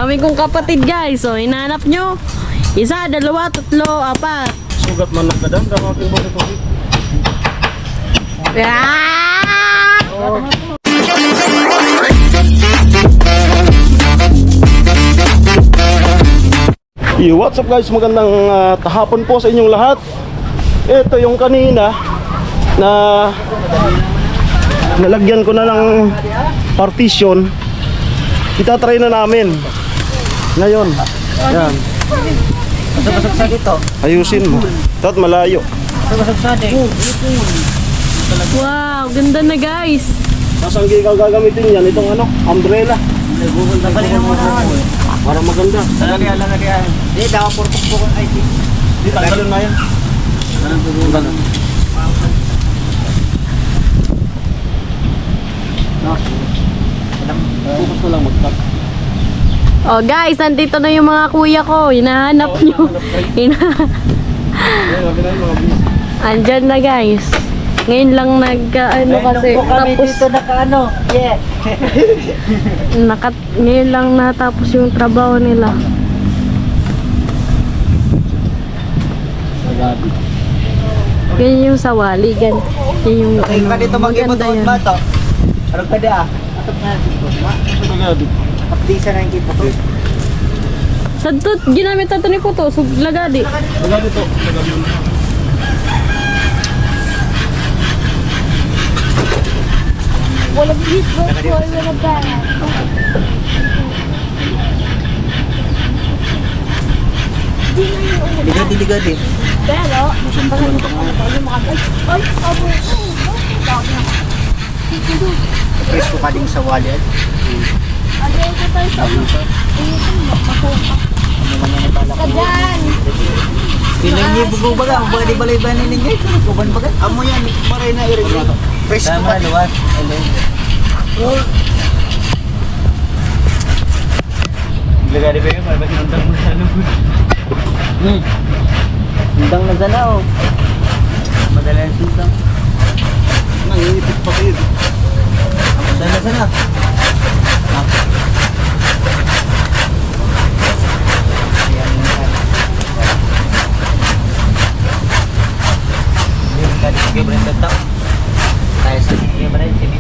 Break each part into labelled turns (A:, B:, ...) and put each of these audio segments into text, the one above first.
A: Dami kong kapatid guys. So, hinahanap nyo. Isa, dalawa, tatlo, apat.
B: Sugat man lang kadang, damakin mo ito.
A: Ah!
B: What's up guys, magandang hapon po sa inyong lahat. Ito yung kanina na nalagyan ko na ng partition. Itatry na namin ngayon. Yan.
C: Basag sa dito.
B: Ayusin mo. Tat malayo.
C: Basag sa dito.
A: Wow, ganda na guys.
B: Tapos ang gagamitin yan, itong ano, umbrella.
C: Nabalin mo na.
B: Para maganda.
C: Lagyan. Hindi, daw purpok po kung IT.
B: Di tanggalin na yan. Ganun. Focus ko lang mag-cut.
A: Oh guys, nandito na yung mga kuya ko. Hinahanap nyo. Andyan na guys. Ngayon lang ano kasi tapos
C: dito nakaano. Yeah.
A: ngayon lang natapos yung trabaho nila. Ganyan yung sawali, yan yung
C: Ay, dito mag-ibot
A: maganda yan.
C: ba to? Ano ka di ah? Atok na dito. Kapdisa na yung kipo to.
A: Sadtot, ginamit nato ni Puto, lagadi.
B: Lagadi to.
A: Walang hit, walang pera.
C: Ligadi.
A: Pero, ay, abo.
C: Press ko ka din sa wallet.
A: Agay ko tayo sa Kadyan!
C: Pilang niyo bugo baga, ang bali balay ba ninyo? Kuban baga? Amo yan, maray na irin. Press ko ka din. Ligadi ba yun? Parang nandang mo sa ano? Nandang na sana oh. Madala yung sintang.
B: Nanginipit pa kayo.
C: Sana. Sige, berenda tak. Tayo sa sige, berenda sige.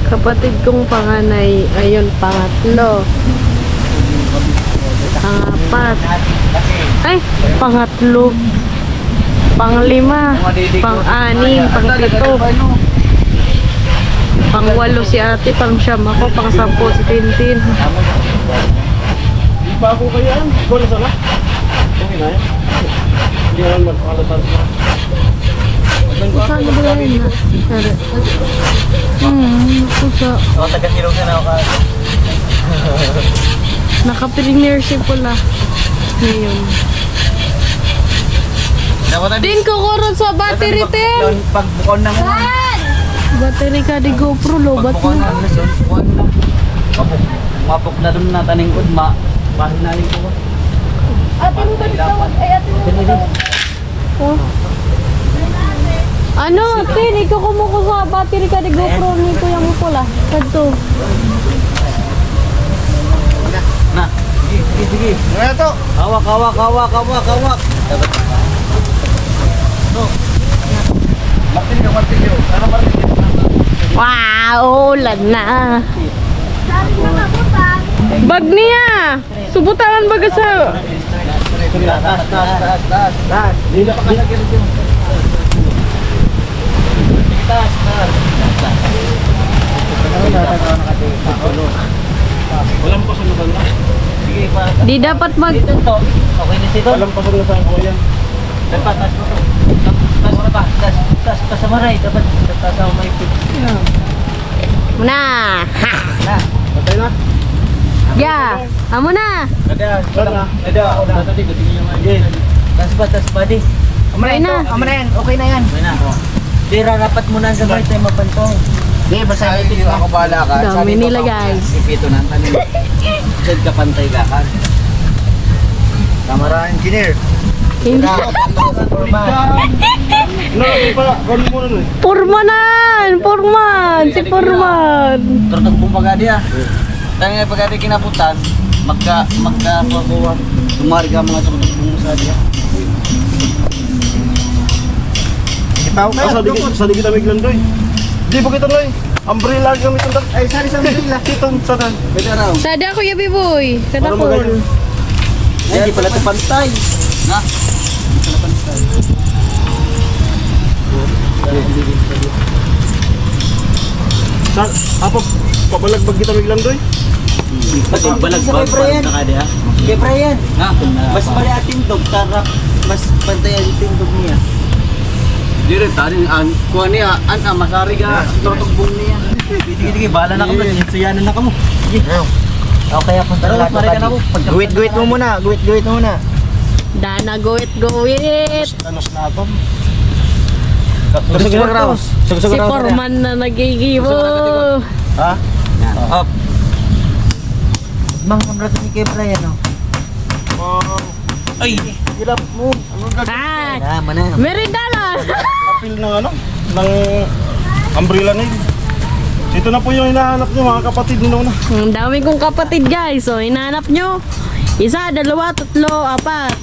A: Kapatid kong panganay, ayun, pangatlo. Pangapat. Ay, pangatlo. Panglima. Pang-anim. Pang-pito. Pang-walo si ate. Pang-siyam ako. Pang-sampo si Tintin.
B: Di ba ako kaya yan? Ikaw na sana? Okay na yan. Hindi naman magpakalatan ko.
A: Saan ba yun na? Kusa.
C: Oh, taga-silong na ako ka.
A: Naka-premiership pala. Ngayon. Din ko koron sa battery, Tin!
C: Pagbukon na mo.
A: Battery ka di GoPro, lobat
C: Pagbukon
A: mo.
C: na. Mapok na doon na taningkod. Bahin na rin ko.
A: Atin mo ba tawag? Ay, atin mo ba tawag? Oh. Ano, Tin? Ikaw kumuko sa battery ka di GoPro ni Kuya mo pala. Kadto.
C: Na. Sige. Ano to? Hawak. Dapat. No. Martilyo. Ano martilyo?
A: Wow, ulan na. Bag niya! Subutan baga sa...
C: Taas. Hindi na pa kalagyan ito. Taas.
B: Walang pasalutan na.
C: Sige pa.
A: Di dapat mag...
C: Dito to. Okay na dito.
B: Walang pasalutan ko yan.
C: Dapat taas mo to. Taas pa sa maray. Dapat taas ako may pit.
A: Muna! Ha!
C: Na.
B: Patay na.
A: Ya! Amo na!
C: Ada. Taas pa di.
A: Okay na.
C: Okay na yan. Di rarapat mo na sa maray tayo mapantong. Di, basta natin ako bahala ka.
A: Dami nila guys.
C: Ipito na ang tanin. Sad ka pantay ka kan. Camera engineer.
A: Hindi.
B: No, di pa, kunin mo nun eh.
A: Purmanan! Purman! Si Purman!
C: Turtog bumbaga dia. Tangin na pagkati kinabutan, magka-kuha. Tumarga mga turtog bumbaga dia. Ipaw ka?
B: Sa di kita miglan doy. Di ba kita doy? Umbrella kami tundak.
C: Ay, sari sa umbrella.
B: Kitong sa tan.
C: Pwede raw.
A: Sada ko yabi boy.
B: Para magayon.
A: Katapon.
C: Ay, di pala ito pantay. Na? Di pala pantay.
B: Sa apa pabalagbag kita miglan doy.
C: Balagbag pa na dia. Kay Brian. Mas mali ating dog tarap. Mas pantay ang tindog niya. Dire tani an kuha niya an masari ka tutugbong niya. Sige bala na kamo, siyanan na kamo. Sige. Okay ako tara mari ka na ko. Guwit mo muna, guwit mo muna.
A: Dana goit.
B: Anos na atom.
A: Si Purman na nagigibo.
B: Ha?
C: Up. Mang kamrat ni kay Brian no. Ay,
B: Hilap mo. Ano gagawin?
A: Ah!
C: mana?
A: Merindala!
B: Kapil ng ano? Ng umbrella nail. Ito na po yung hinahanap nyo mga kapatid nino na.
A: Ang dami kong kapatid guys. So, hinahanap nyo. 1, 2, 3, 4.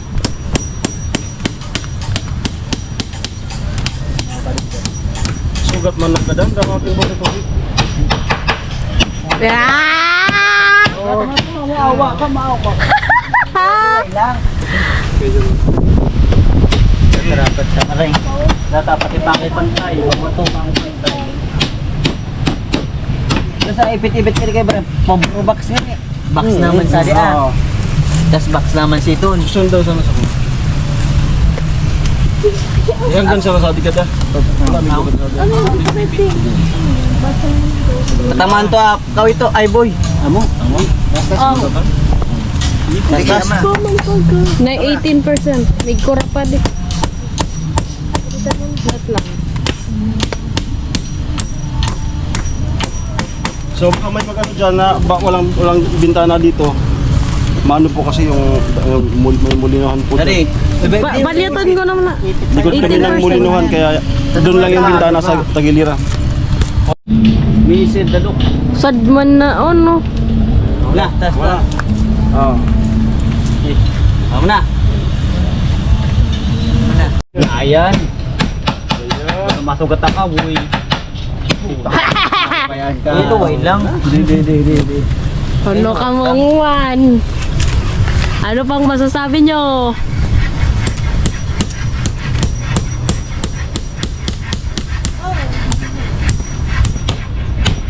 B: Sugat man lang kadam. Damapin po ito.
A: Ah!
C: Maawa ka. Lang. Dapat sa aray. Dapat ipakit pantay. Matupang pantay. Sa ipit-ipit ka kay Brian. Box nga eh. Box naman sa dia. Tas box naman si Ton.
B: Susunod daw sana sa ko. Yan gan sa masabi ka da.
C: Patamaan to kau itu ay boy. Amo.
A: Na 18%. May kura pa din. Not lang.
B: So baka may magano dyan na walang bintana dito. Mano po kasi yung may mulinohan po.
C: Dari.
A: Balyatan ko naman na.
B: Likod kami ng mulinohan kaya doon lang yung bintana sa tagiliran.
C: Misid dadok.
A: Sadman na ano.
C: Wala, tas
B: Wala. Oo.
C: Amo na. Mana? Ayan. Masugat ka, boy. Ayan ka. Ito, wait lang. Di.
A: Ano ka mong Ano pang masasabi nyo?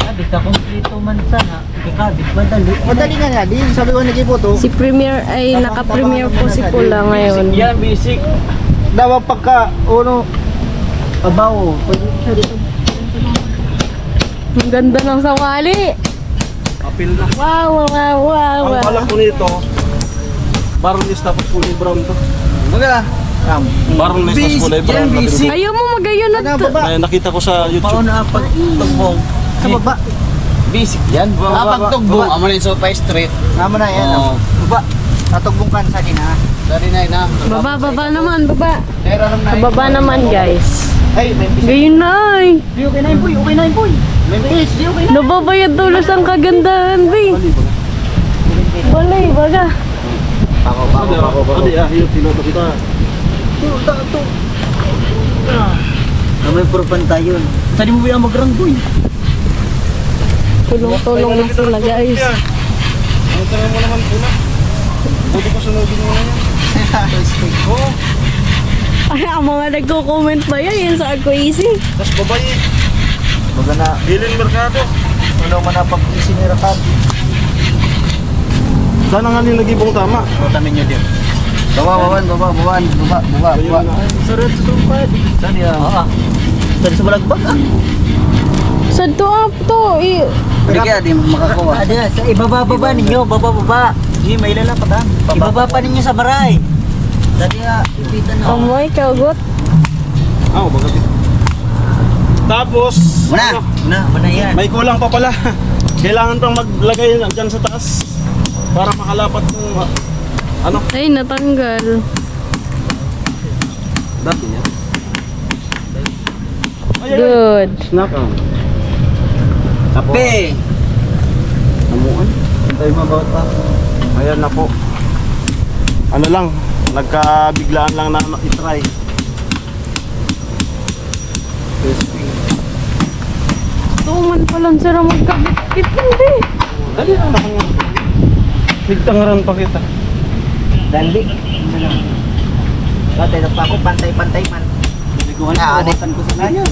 C: Sabi ka kompleto man sana. Ikabit madali. Madali nga din. Sabi ko nagipoto.
A: Si Premier ay naka-Premier po si Pula ngayon.
C: Yan, basic. Dawa pagka, abaw.
A: Ang ganda ng sawali.
B: Apil na.
A: Wow.
B: Ang pala po nito, Baroness tapos kulay brown to.
C: Maga.
B: Baroness tapos kulay brown.
A: Ayaw mo magayon na to.
B: Ay, nakita ko sa YouTube.
C: Paano pag tugbong? Sa baba. Basic yan. Pag tugbong, amo na yung sopa street. Amo na yan. Baba. Natugbong kan sa din ha. Sa din na.
A: Baba naman, baba.
C: Pero alam na.
A: Baba naman guys.
C: Ay, may piso.
A: Gayon na ay.
C: Di okay na yun, boy. Okay na yun, boy. May piso. Di okay na.
A: Nababayad tulos ang kagandahan, be. Balay, baga.
C: Pako.
B: Adi, yung piloto kita.
C: May purpantay yun. Saan mo ba yung mag-run, boy?
A: Tulong-tulong na sila guys.
B: Ang tanong mo naman po na. Buti ko sunodin mo na yan. Oo.
A: Ay, ang mga nagko-comment ba yan sa Ako Easy?
B: Tapos babae.
C: Baga na,
B: Helen Mercado.
C: ano man na pag-isinira ka.
B: Sana nga nilagibong tama.
C: Tamin nyo din. Baba.
B: Sarap sa sumpad.
C: Saan yan? Oo. Saan sa balagbag ah?
A: Sa to to.
C: Hindi kaya di makakuha. Adi sa ibaba ninyo, baba. Hindi, may ilala pa ta. Ibaba pa ninyo sa baray. Dati ipitan na.
A: Amoy, kaugot.
B: Bakit? Tapos,
C: Muna yan.
B: may kulang pa pala. Kailangan pang maglagay dyan sa taas para makalapat ng ano.
A: Ay, natanggal.
C: Dati niya.
A: Good.
B: Snack ah.
C: Kape!
B: Namuan.
C: Antay mabawat pa.
B: Ayan na po. Ano lang, nagkabiglaan lang na itry.
A: Tuman pa lang sila magkabit-bit hindi.
B: Dali na naman nga. Tigtangaran pa kita.
C: Dali. Dati na pa ako, pantay-pantay man. Hindi ko alam, ko sa kanya.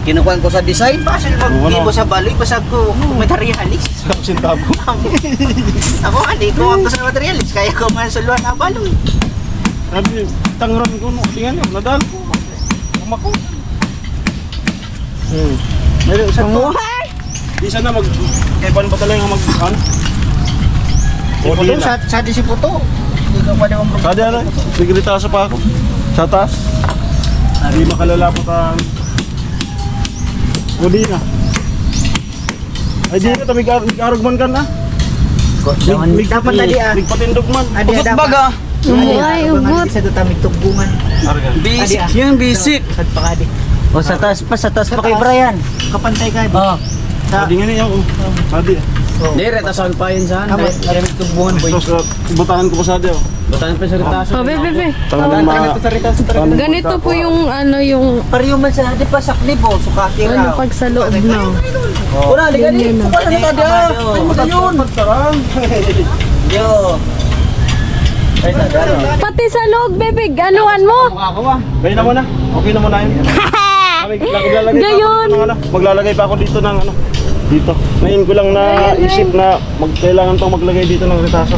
C: Kinukuhan ko sa design, basta mag-ibo sa baloy, basta ko materialis.
B: Sintabo.
C: Ako, hindi ko ako sa materialis, kaya ko man sa luwan na baloy.
B: Sabi, tangaran ko no. Tingnan nyo, nadal ko. Kumako. Meron sa to. Di sana mag... Evan ba talaga mag... O di na.
C: Sa disiputo. Hindi ko pa naman
B: Sadi ano? Sigritaso pa ako. Sa taas. Hindi makalalapot ang... O di na. Ay di na, tamig-arugman ka na.
C: Dapat tadi ah.
B: Nagpatindog man.
C: Adi dapat.
A: Umuay, ubot.
C: Sa tamig tuggungan.
B: Basic.
C: Yung basic. Sad pa kadi. O sa taas pa kay Brian. Kapantay ka. Oo.
B: Sadi nga niya. Sadi.
C: Dire tason pa yun sa ano. Tamig tuggungan boy.
B: Tapos butahan ko pa sadi.
C: Butahan pa sa ritaso.
A: Oh, bebe.
B: Tangan ma...
A: Ganito po yung ano yung
C: Pariyo man sa di pa sakli po sukati
A: ano
C: raw.
A: pag sa loob na.
C: Wala liga ni.
A: Yun, yun,
C: Wala na tadi ah. Yun. Yo. Ay na daro.
A: Pati sa loob, bebe, anuhan mo.
B: Gaya na muna. Okay na muna yun. Maglalagay
A: Gayon.
B: pa ako ng ano. Maglalagay pa ako dito ng ano. Dito. Ngayon ko lang naisip na kailangan tong maglagay dito ng retaso.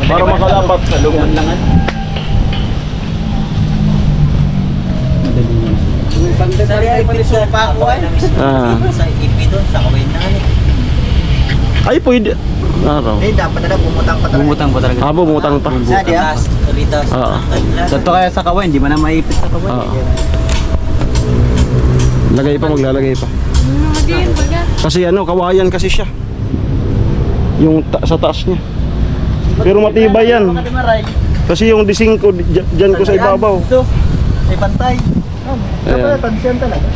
B: Para makalapat.
C: Salungan lang an. Sa ipito pa ako ay. Sa ipito sa kawin na ani.
B: Ay, pwede. Araw.
C: Eh dapat na bumutang pa talaga. Bumutang pa talaga.
B: Bumutang pa.
C: Sa dia. Rita.
B: Oo.
C: Sa to kaya sa kawin, di man na maipit sa kawin.
B: Oo. Lagay pa, maglalagay pa. Kasi ano, kawayan kasi siya. Yung sa taas niya. Pero matibay yan. Kasi yung dising ko, dyan ko sa ibabaw.
C: Ito. Ay pantay.
B: Ayan.
C: Dapat tansyan talaga.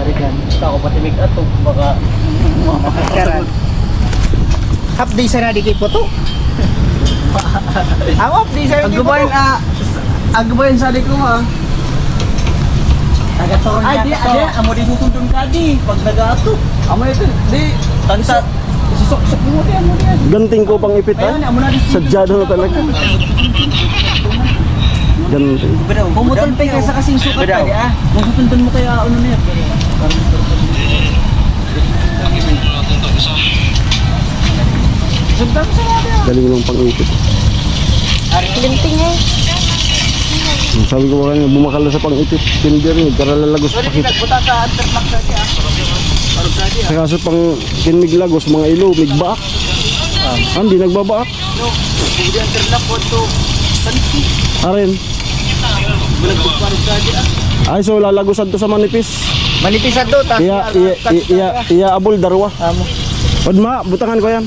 C: Ari kan, ako patimig ato baka makakaran. Half day sa nadi kay poto. Ang half day sa nadi. Agbayin sa di ko ha. Ay di, amo di susundon ka di pag nag-ato. Amo ito, di tansa. Susok-sok mo di amo di.
B: Ganting ko pang ipit ha. Sadyado na talaga. Ganting.
C: Pumutol pa ka sa kasing sukat ka di ah. Kung susundon mo kaya ano na yan. Sundan sa mga
B: Galing ng pang ipit.
A: Linting eh.
B: Sabi ko kanina, bumakal na sa pang ipit. Tinder yun, karalalagos pa kita.
C: nagbuta sa underlock sa di ah. Parang sa di ah.
B: Sa kaso pang kinmiglagos, mga ilo, migbaak. Hindi nagbabaak.
C: No, hindi underlock po to. Pansi.
B: Arin.
C: Balagos parang sa di ah.
B: Ay, so lalagosan to sa manipis.
C: Manipis na to, tapos
B: Iya abol darwa.
C: Amo.
B: Odma, butangan ko yan.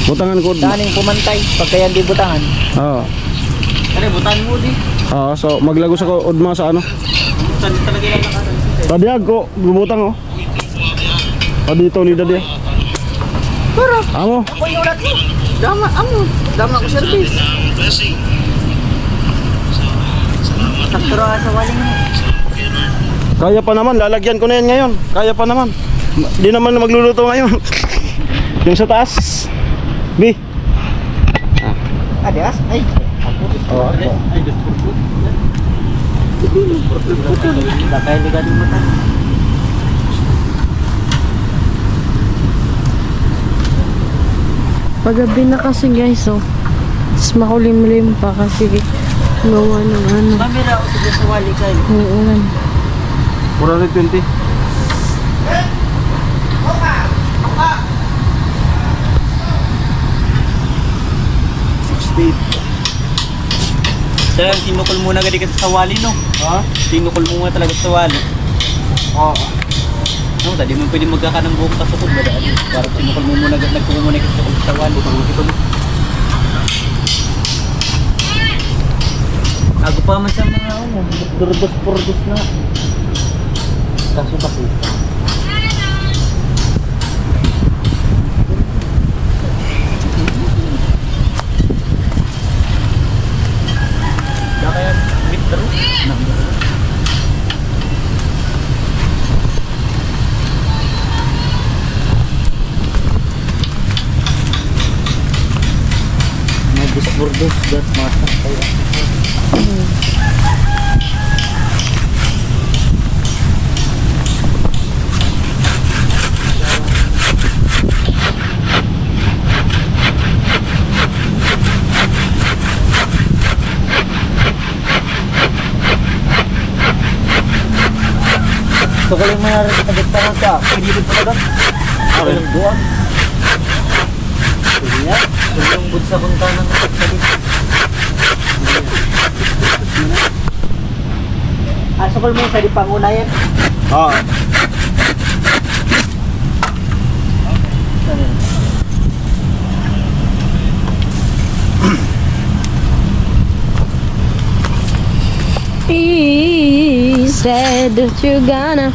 B: Butangan ko.
C: Daning pumantay, pagka yan di butangan.
B: Oo.
C: Ano, butangan mo di.
B: Oo, so maglagos ako odma sa ano.
C: Butan talaga lang ang
B: Tadiag ko, bubutang oh. Dito ni Dadya.
C: Pero,
B: Amo.
C: ako yung ulat mo. Dama ko service. Saktura ka sa waling mo.
B: Kaya pa naman, lalagyan ko na yan ngayon. Kaya pa naman. Di naman na magluluto ngayon. Yung sa taas. B.
C: Adias? Ay.
B: Oo.
C: Bakay liga di mata.
A: Paggabi na kasi guys, oh. Tapos makulimlim pa kasi gawa ng ano.
C: Kamera ko sa wali kayo.
A: Uulan.
B: 420.
C: Sir, tinukol muna gadi ka sa wali no?
B: Ha?
C: Tinukol mo muna talaga sa wali.
B: Oo.
C: No, tadi mo pwede magkaka ng buong kasukod ba daan? Para tinukol mo muna nagkukumunay ka sa wali. Ako pa man sa mga durdos-purdos na. Kaso kasi. Kaya mitro. May durdos dat masak kayo. So kalau mana agad pa ka, pwede din pala doon.
B: Okay.
C: Doon. Pwede yan. Pwede yung bud sa punta ng saglit. So kalau mo sa di pangunayan.
B: Ah.
A: He said that you're gonna.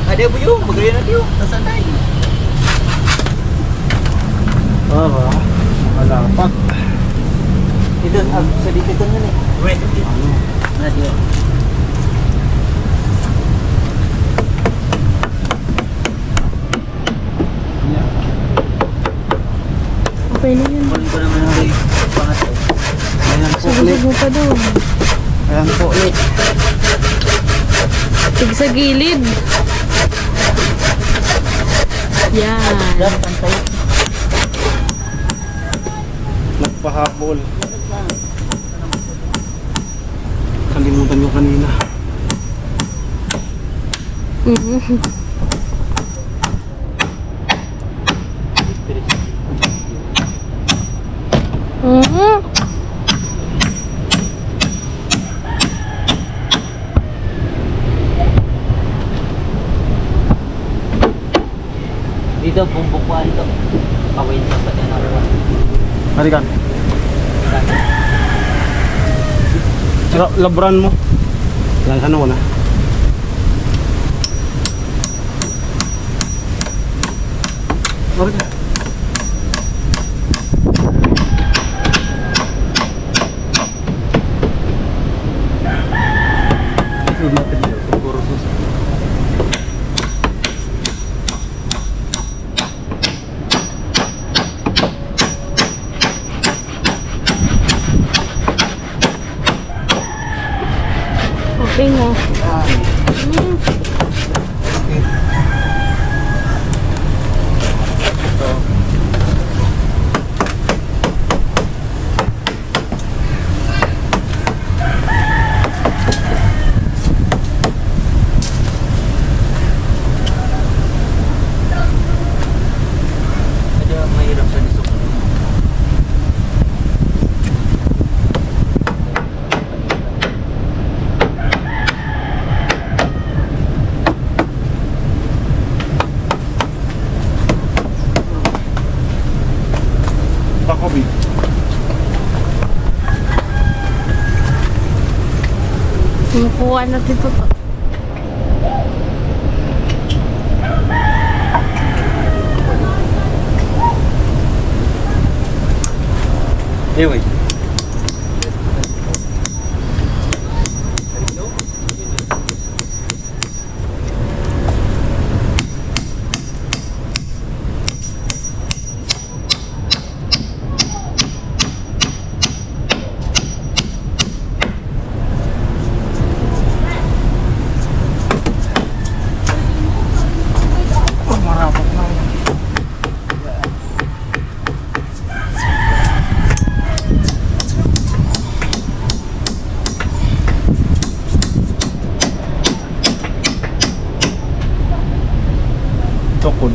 C: Ada bu yung, magayon natin yung. Nasaan tayo?
B: Malapat.
C: Ito, sa dito ito nga eh. Wait, dito.
A: Okay na yun.
C: Kunin ko naman ang pangatay.
B: Ayan po ulit.
A: Subusog mo pa doon.
B: Ayan po ulit.
A: Tig sa gilid. Yan.
C: Yan, pantay.
B: Nagpahabol. Kalimutan nyo kanina.
A: Mhm. Mhm.
C: Dito, bumbukuan ito. Kawin sa pati na rin.
B: Harikan. Sira, labran mo. Yan, ano ko na. Harikan.
A: Okay na.
C: Medyo mahirap sa disok.
B: Takobi.
A: Kumukuha natin ito.
C: Anyway.
B: Tokod.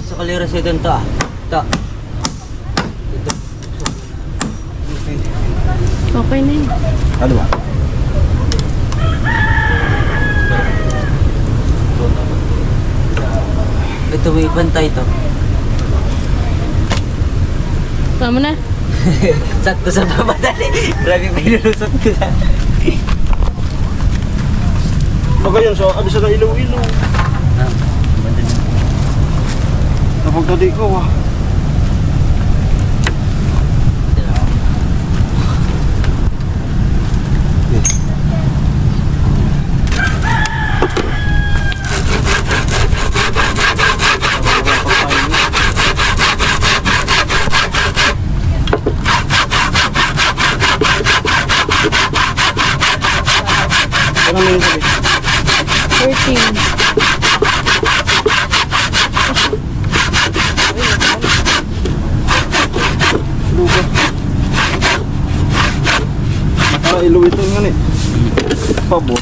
C: So kali kalira siya dun to ah. Ito. Ito.
A: Okay na yun.
B: Ano ba?
C: Ito may bantay to.
A: Tama na.
C: Sakto sa papadali. Grabe pinulusot ko sa...
B: Baka yan, so abis na ilaw-ilaw.
C: Ah, banda na.
B: Kapag tadi ko, ah. Ano na yun sabi?
A: 13.
B: Lupa. Para ilaw ito nga ni. Pabo.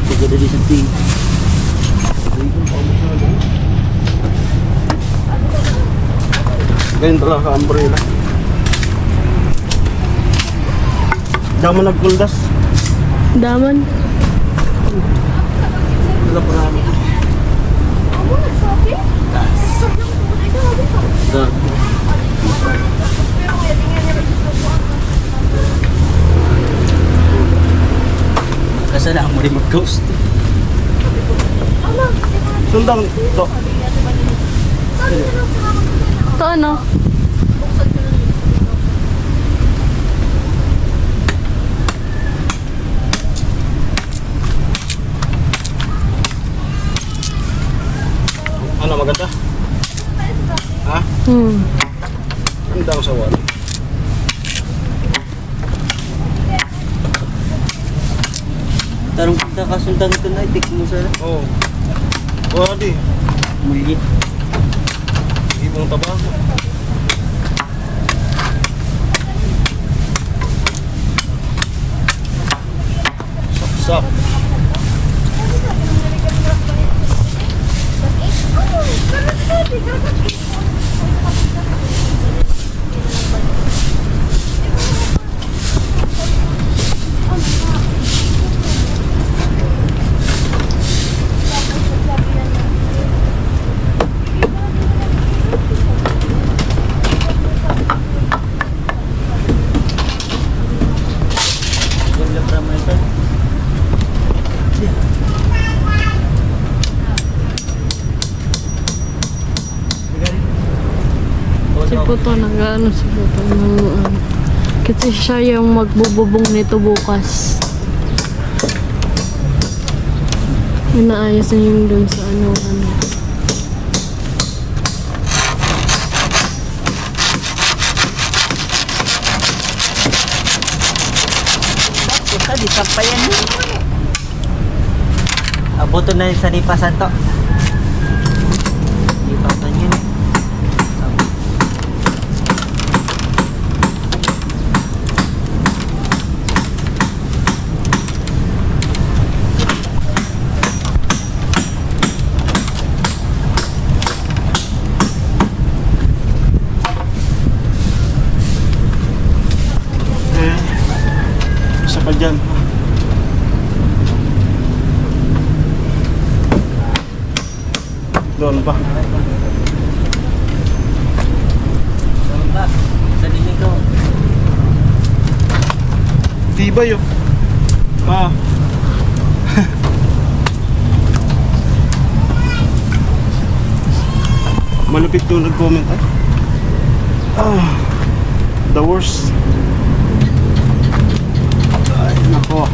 C: Pagkada di sa ting.
B: Ganyan talaga ka umbrella. Diyan mo nagkuldas.
A: Daman.
B: Wala pa namin.
C: Kasalahan mo rin mag-ghost.
B: Sundang to.
A: Ito ano?
B: Ano maganda? Ha? Ang daw sa wala.
C: Tarong kita kasundang ito na, itik mo sana.
B: Oo. Wala di.
C: Muli.
B: Ibang tabaho. Saksak.
C: Yung labra mo ito.
A: Si Puto nag-ano si Puto ng kasi siya yung magbububong nito bukas. Inaayos na yung dun sa ano.
C: Buka, di sampayan mo. Aboto na sa lipasan to. Lipasan yun eh.
B: Isa pa dyan. Doon pa.
C: Sa dinig ko.
B: Tibay oh. Ah. Malupit doon nag-comment ay. Ah. The worst. Ay, nako.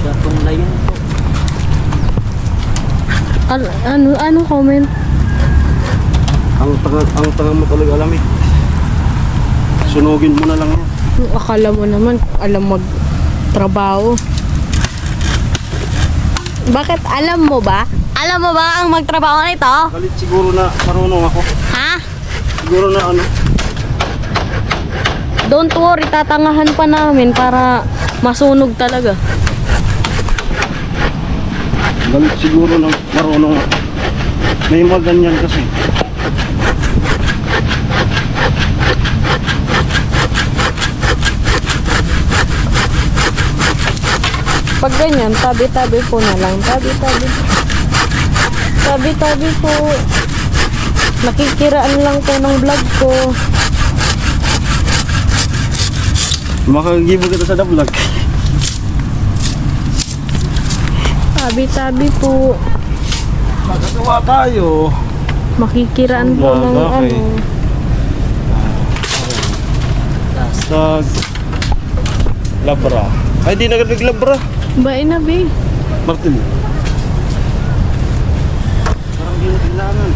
C: Gapong layon po.
A: Ano comment?
B: Ang tanga mo talaga alam eh. Sunugin mo na lang yan.
A: Akala mo naman alam magtrabaho. Bakit alam mo ba? Alam mo ba ang magtrabaho nito?
B: Kalit siguro na marunong ako. Siguro na ano.
A: Don't worry, tatangahan pa namin para masunog talaga.
B: Galit siguro ng marunong. May mga ganyan kasi.
A: Pag ganyan, tabi-tabi po na lang. Tabi-tabi. Tabi-tabi po. Nakikiraan lang po ng vlog ko.
B: Makagibo kita sa vlog.
A: Tabi-tabi po.
B: Magkatawa tayo.
A: Makikiraan po ng
B: Okay.
A: ano.
B: Hashtag Labra. Ay, di naglabra.
A: Bae na, be.
B: Martin. Parang di na kailangan.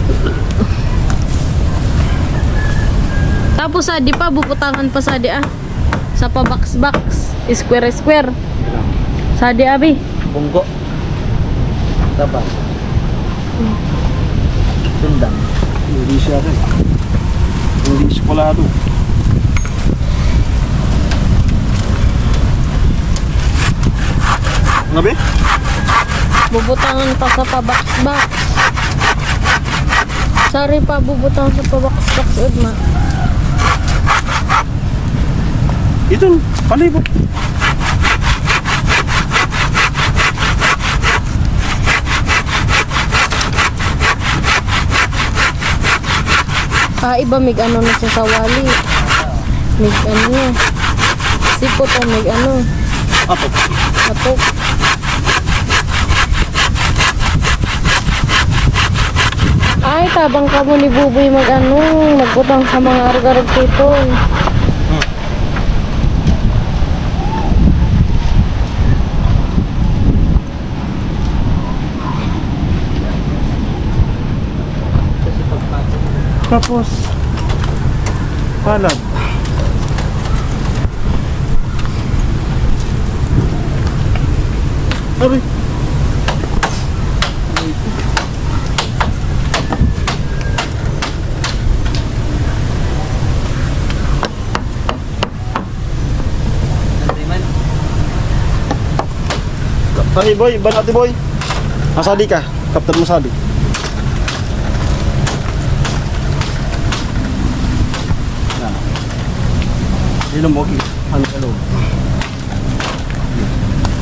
A: Tapos di pa, buputangan pa sadi ah. Sa pa-box-box. Square-square. Sadi abi.
C: Bungko. Taba. Sundang.
B: Hindi siya rin. Hindi eskwalado. Nabi?
A: Bubutangan pa sa pa-box-box. Sorry pa, bubutangan sa pa-box-box, Udma.
B: Ito, palibot.
A: Iba mig ano na siya sa wali. Mig ano niya. Sipot o mig ano.
B: Apo.
A: Atok. Ay, tabang ka mo ni Buboy mag ano. Magbutang sa mga argarag dito.
B: Tapos, palad. Sabi. Ay boy, banati boy. Asadi ka, kapten mo sadi. Ilong mo, ano ka loob?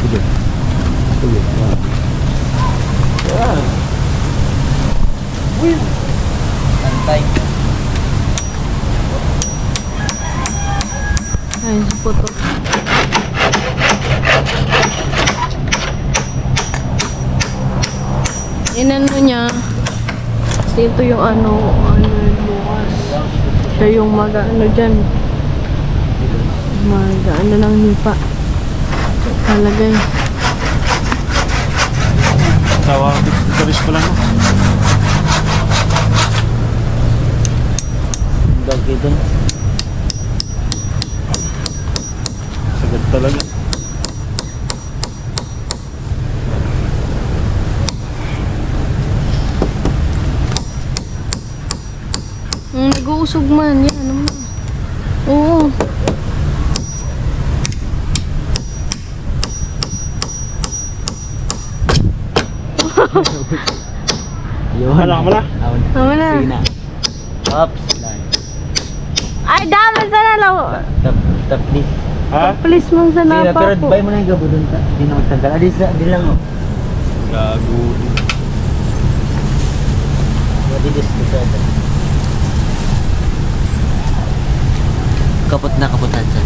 B: Sige. Sige. Yan. Uy.
C: Antay.
A: Ay, puto. Inano niya. Kasi ito yung ano yung bukas. Siya yung mag-ano dyan. Mag-ano ng nipa. Talagay.
B: Tawa, itaris ko lang.
C: Dagi dun.
B: Sagad talaga.
A: Nag-uusog man. Yan naman. Oo.
C: Yun.
B: Wala ka mo na?
C: Awan.
A: Tama na.
C: Sige na. Ups.
A: Ay, dami sana lang.
C: Tap please.
B: Ha?
A: Please mong sa
C: Sige na,
A: napa
C: pero
A: po.
C: bay mo na yung gabo dun. Hindi na magtanggal. Adi lang oh.
B: Gago.
C: Madilis ko sa ito. Kapot na kapotan sa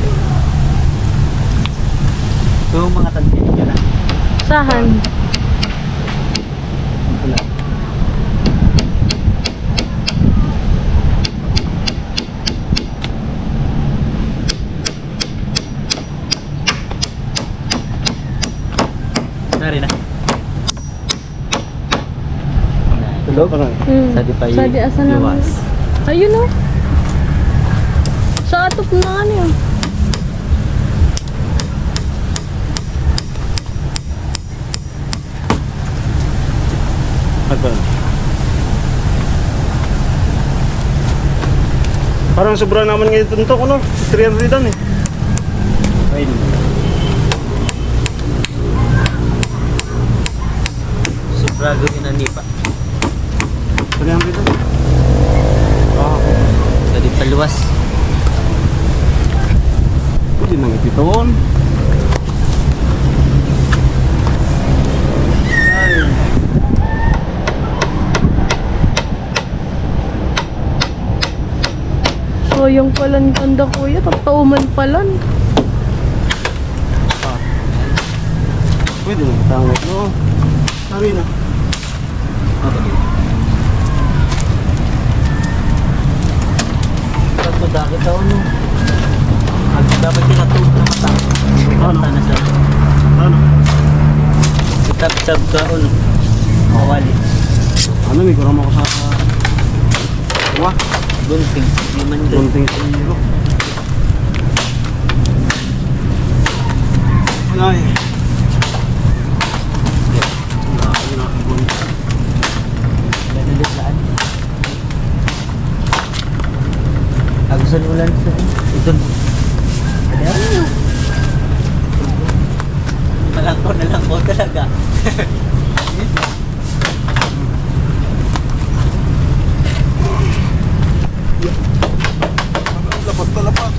C: so mga tansin nyo na.
A: Sahan.
C: Wala. Sorry na. Tulog? Sadi pa
A: Sadi asa naman.
C: iwas.
A: Ayun o. Sa atop na ano yun.
B: Ano? Parang sobra naman ngayon tuntok, ano? 300 eh.
C: Pwede. Sobrago yun ang nipa.
B: 300 Ah,
C: Jadi paluwas.
B: pwede nang ipiton.
A: So, yung palan kanda kuya, tatauman palan.
B: Pwede nang itangot, no? Sabi na.
C: Tapos dahil daw no. Ang dapat kinatulog na mata.
B: Ano?
C: Mata na siya.
B: Ano?
C: Kitap-sab ka ano. Mawali.
B: Ano, may kurang ako sa... Wah,
C: Gunting. Liman doon.
B: bunting siro. Ay.
C: Nanulisaan. Agusan ulan sa ito. Ada. Malangko na lang po talaga.
B: Lapat na lapat.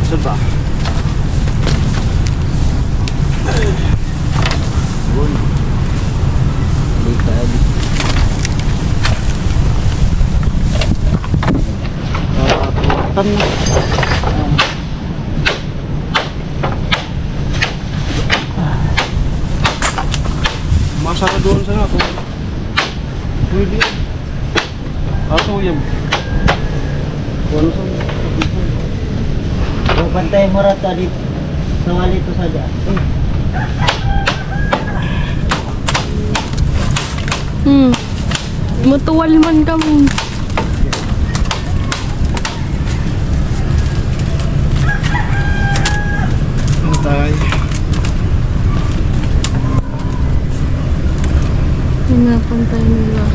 B: Saan ba?
C: Likad.
B: Tan na. Masara doon sa nga kung pwede. Aso yan. Ano sa...
C: Kung pantay mo rata di sawali to saja.
A: Mutuwal man kami.
B: Antay.
A: Pinapantay nila.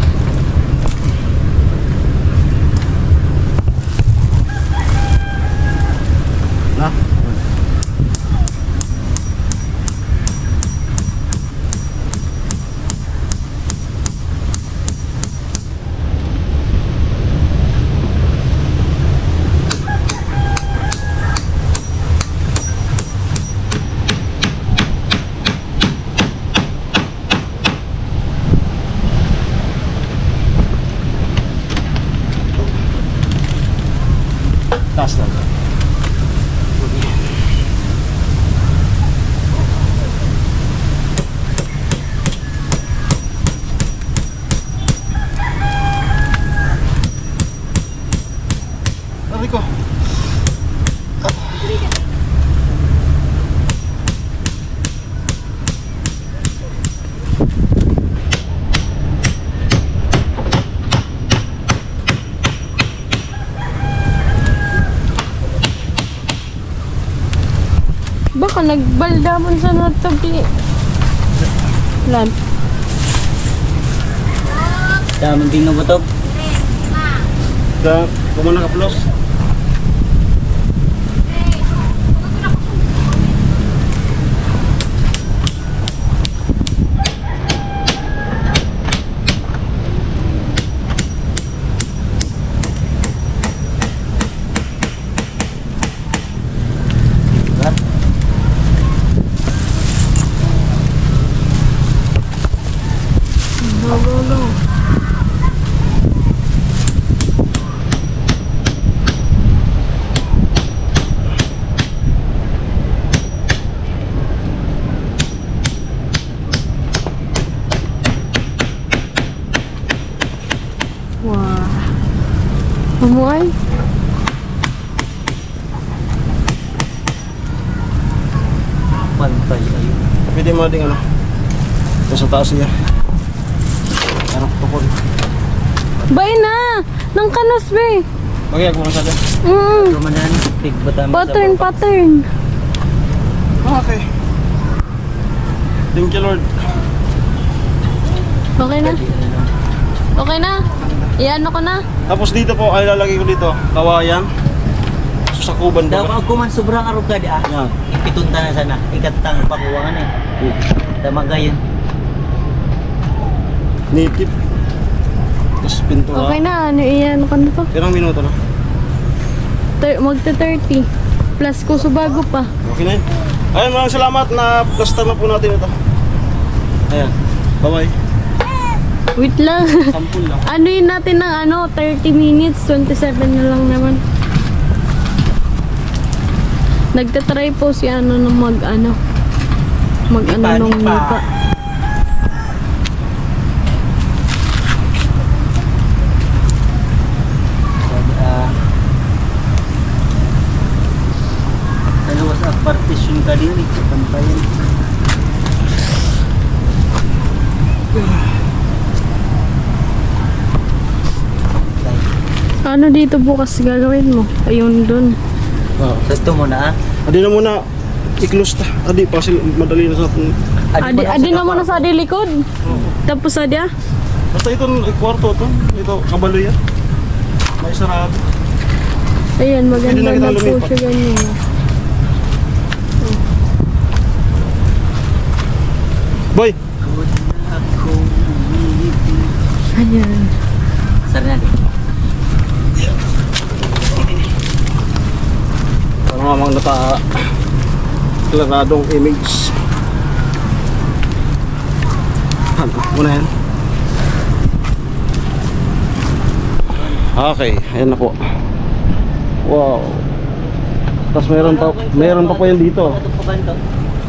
B: Na. Taas lang. Rico.
A: Baka nagbaldaman sa natabi. Lan.
C: Damang din mo to.
B: Da, kumana ka plus.
A: Wah. Amoy.
C: Pantay ayo.
B: Pwede mo ding ano. Sa taas niya. Ano tukol.
A: Bay na! Nang kanos be.
B: Bagay ako lang sa dyan.
C: Rumanan big batama
A: Pattern, pattern.
B: Okay. Thank you Lord.
A: Okay na? Okay na? Iyan ko na.
B: Tapos dito po, ay lalagay ko dito, kawayan. Susakuban
C: Daw
B: ba?
C: ako man sobrang arog ka di ah.
B: Yan.
C: Ipitunta na sana. Ikatang pakuwangan eh. Tama gayon.
B: Native. Tapos pintura.
A: Okay na, ano iyan ko na to.
B: Ilang minuto na?
A: Magta 30. Plus ko bago pa.
B: Okay na yun. Ayun, maraming salamat na plaster na po natin ito. Ayan. Bye-bye.
A: Wait lang.
B: Sampul lang.
A: Ano yun natin ng 30 minutes, 27 na lang naman. Nagtatry po si na mag nung nipa.
C: Dalawas ang partition ka din sa pantayan.
A: Ano dito bukas gagawin mo? Ayun dun.
B: Wow.
C: So ito muna ah.
B: Adi na muna. I-close ta. Adi, pa sila madali na sa atin.
A: Adi na muna sa likod. Tapos adi ah.
B: Basta ito, kwarto ito. Ito, kabalo yan. May sarado.
A: Ayan, maganda
B: Pwede na kita
A: na po
B: lumipat.
A: siya ganyan.
B: Boy!
A: Ayan.
C: Saan na?
B: Ano nga mga naka-klaradong image. Ano? Muna yan. Okay, ayan na po. Wow. Tapos meron pa po yan dito.
C: Ito pa ba ito?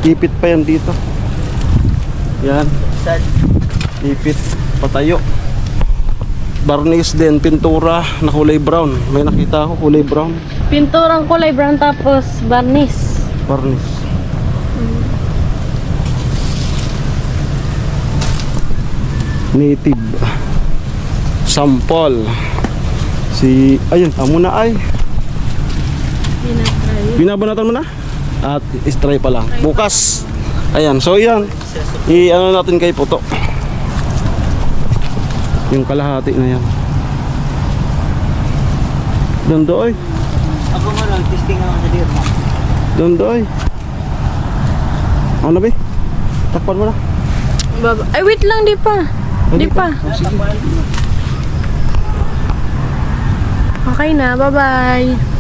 B: Ipit pa yan dito. Yan,
C: Saan?
B: ipit, patayo. Barniz din, pintura na kulay brown. May nakita ako, kulay brown.
A: Pinturang kulay brown tapos varnish.
B: Barniz. Native. Sample. Ayun, amo na ay.
A: Pinatry.
B: Binabanatan mo na? At istry pa lang. Bukas. Ayan, so yan. I-ano natin kay Puto. Yung kalahati na yan. Dondoy.
C: Ako mo lang, testing ako sa deer mo.
B: Dondoy. Ano ba? Takpan mo na.
A: Ay, wait lang, di pa. Di pa.
B: Oh, sige.
A: Okay na, bye-bye.